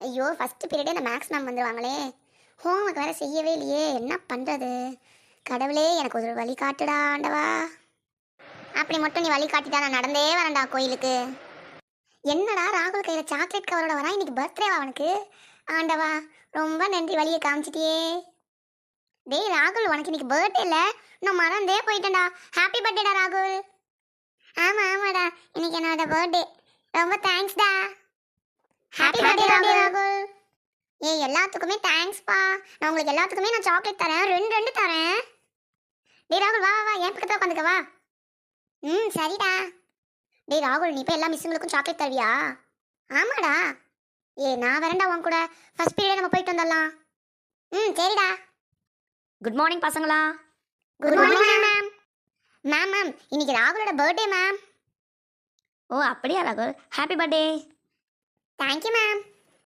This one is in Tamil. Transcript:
ஐயோ ஃபர்ஸ்ட் பீரியடே இந்த மேக்ஸ் மேம் வந்துருவாங்களே. ஹோம் ஒர்க் வேற செய்யவே இல்லையே, என்ன பண்றது? கடவுளே எனக்கு ஒரு வழி காட்டுடா ஆண்டவா. அப்படி மட்டும் நீ வழி காட்டிட்டா நான் நடந்தே வரேன்டா கோயிலுக்கு. என்னடா ராகுல் கையில சாக்லேட் கவரோட வரா, இன்னைக்கு பர்த்டேவா அவனுக்கு? ஆண்டவா ரொம்ப நன்றி, வழியை காமிச்சிட்டியே. டேய் ராகுல், உனக்கு இன்னைக்கு பர்த்டே இல்ல? நான் மறந்தே போயிட்டேன்டா. ஹாப்பி பர்த்டேடா ராகுல். ஆமா ஆமாடா, இன்னைக்கு என்னோட பர்த்டே. ரொம்ப தேங்க்ஸ்டா. ஹாப்பி பர்த்டே ராகுல். ஏய் எல்லாத்துக்குமே தேங்க்ஸ்ப்பா. நான் உங்களுக்கு எல்லாத்துக்குமே நான் சாக்லேட் தரேன், ரெண்டு ரெண்டு தரேன். டேய் ராகுல் வா வா வா, என் பக்கத்துல உட்காந்துக்க வா. சரிடா. டேய் ராகுல், நீ போய் எல்லா மிஸ்ஸுங்களுக்கும் சாக்லேட் தருவியா? ஆமாடா. நான் வரேன்டா உன் கூட. ஃபர்ஸ்ட் பீரியட் நம்ம போயிட்டு வந்துடலாம். சரிடா. குட் மார்னிங் பசங்களா. Good morning ma'am. மேம் இன்னைக்கு ராகுலோட பர்த்டே மேம். ஓ அப்படியா ராகுல், ஹாப்பி பர்த்டே. Thank you ma'am.